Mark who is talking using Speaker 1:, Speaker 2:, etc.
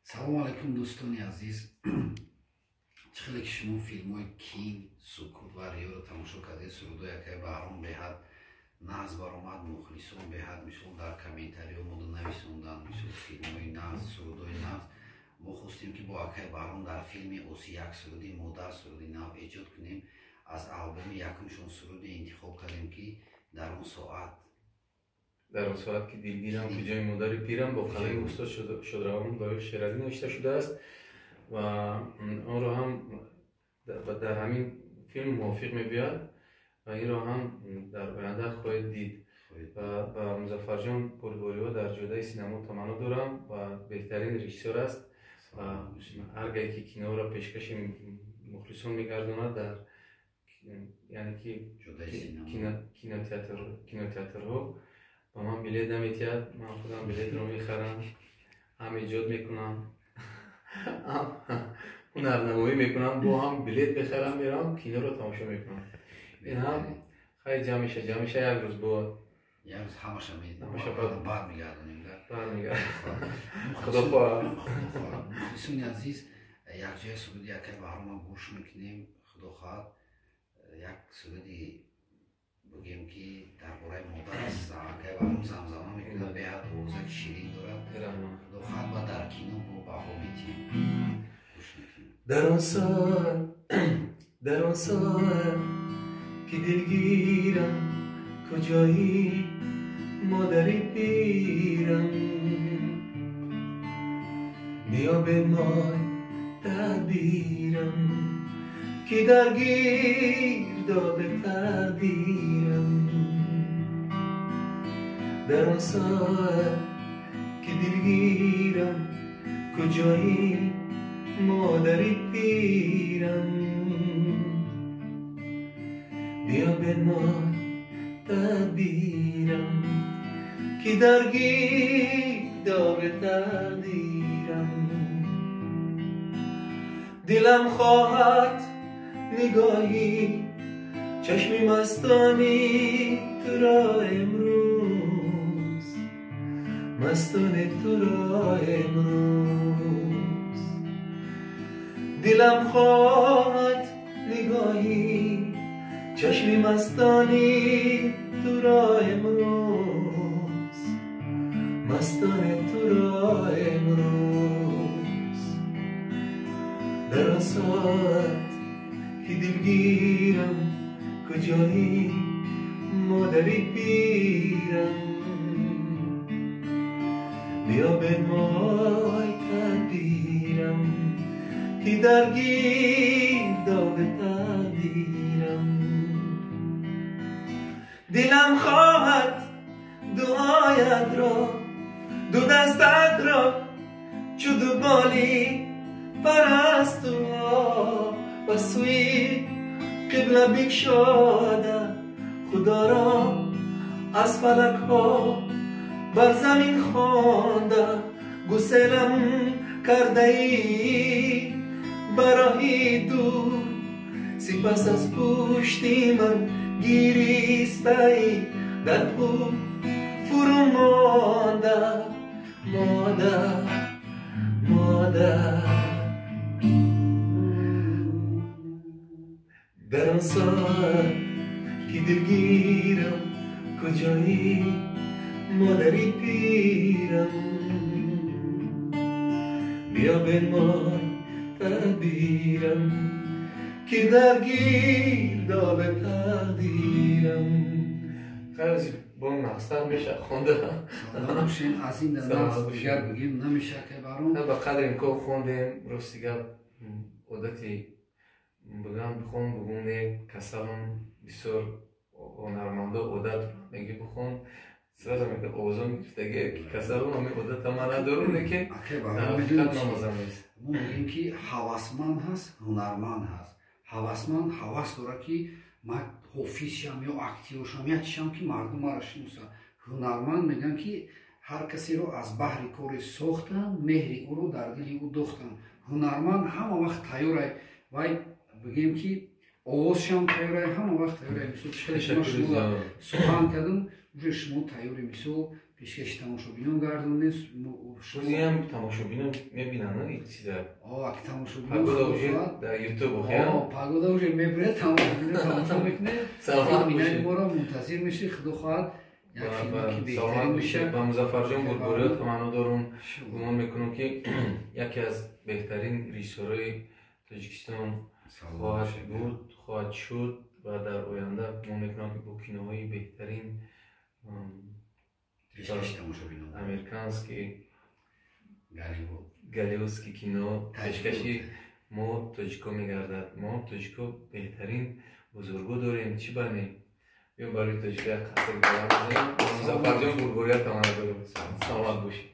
Speaker 1: салом алайкум дӯстони азиз. Чихеле ки шумо филмҳои Кин, Сукут ва Риёро тамошо кардед. Сурудои якай Баҳром беҳад нағз баромад, мухлисон беҳад мисол дар комментариҳо мода нависонданд, мисол филмҳои нағз, сурудои нағз. мо хостем ки бо Акай Баҳром дар филми Оси як суруди модар, суруди нав эҷод кунем. Аз албоми якумшон суруди интихоб кардем ки дар он соат
Speaker 2: ки дилгирам куҷои модари пирам бо қалами устод Шодравон Лоиқ Шеравӣ навишта шудааст ва онро ҳам дар ҳамин филм мувофиқ мебиёд ва инро ҳам дар оянда хоҳед дид. Ва Музаффарҷон Пурдвориҳо дар ҷодаи синамо таманно дорам ва беҳтарин режиссёр аст ва ҳар гае ки киноро пешкаши мухлисон мегардонад дар яъне ки кинотеатрҳо ба ман билет наметиҳад. Ман худам билетро мехарам, ҳам эҷод мекунам, ҳам ҳунарнамоӣ мекунам, бо ҳам билет бехарам, мерам киноро тамошо мекунам. ин ҳам хай ҷамъиша як рӯз бо
Speaker 1: ҳамаша бармегардонем.
Speaker 2: Худохоҳ.
Speaker 1: мухлисони азиз, якҷоя суруди Акай Баҳромро гӯш мекунем. Худо хоҳад як суруди бигем ки дар бораи модар аст. Акай Баҳром замзама мекунад, беҳад овозаки ширин дорад. Худо хоҳад ва дар кино бо баҳо метиҳем гӯш мекунем.
Speaker 2: در آن ساعت که دلگیرم کجایی مادری پیرم بیا بنمای تدبیرم که در گرداب تقدیرم در آن ساعت که دلگیرم کجایی مادری پیرم بیا بنمای تدبیرم که در گرداب تقدیرم دلم خواهد نگاهی چشمی مستانی تو را امروز، مستانه تو را امروز. دلم خواهد نگاهی چشمی مستانی تو را امروز، مستانه تو را امروز. در آن ساعت که دلگیرم کجایی مادری پیرم بیا بنمای تدبیرم که در گرداب تقدیرم. دلم خواهد دعایت را، دو دستت را چو دو بالی پرستوها و سوی قبله بگشاده خدا را از فلک ها بر زمین خوانده. گسلم کرده ای برای دور، سپس از پشتی من گریسته ای در خود فرو مانده. مادر در آن ساعت که دلگیرم کجایی مادری پیرم بیا بنمای تدبیرم که در گرداب تقدیرم. خیلی با مقصد میشه خونده.
Speaker 1: سلام از این نقص دیگر بگیم نمیشه که برام
Speaker 2: نه با قدر امکان خوندیم. راستی عادتی بگم بخون بگونه کسالم بسیار هنرمندا عادت میگه بخون سراغ میگه اوزان میگه که کسالم همین عادت ما ندارونه که حقیقت نمازم نیست.
Speaker 1: ما میگیم که حواسمند هست، هنرمند هست. حواسمند حواس داره که من حافظ شم یا اکتیو شم یا چشم که مردم را شناسن. هنرمند میگن که هر کسی رو از بحر کار ساختن، مهر او رو در دل او دوختن. هنرمند همه وقت تیاره وای بگیم که آواز شم تیاره همه وقت تیاره. مثل شما سخن کردن уже شما تیاره مثل пешкаши тамошобинон гардонем.
Speaker 2: шузи ҳам тамошобинон мебинанд ин чиза
Speaker 1: аки тамошобинон
Speaker 2: пагода уже дар ютуб охиям
Speaker 1: пагода уже мебирад тамошобинон тамошо мекунад филминаи моро мунтазир меши худо хоҳад як филме ки беҳтарин мешавад.
Speaker 2: ба Музаффарҷон Бурбориё таманно дорум гумон мекунам ки яке аз беҳтарин режиссёрҳои Тоҷикистон хоҳад буд, хоҳад шуд ва дар оянда гумон мекунам ки бо киноҳои беҳтарин американский голливудский кино пешкаши мо тоҷико мегардад. Мо тоҷико беҳтарин бузургҳо дорем. Чӣ бане биём барои тоҷико як қасри баланд бизанем. Музаффарҷон Бурбориё таманно дорум. Саломат бошед.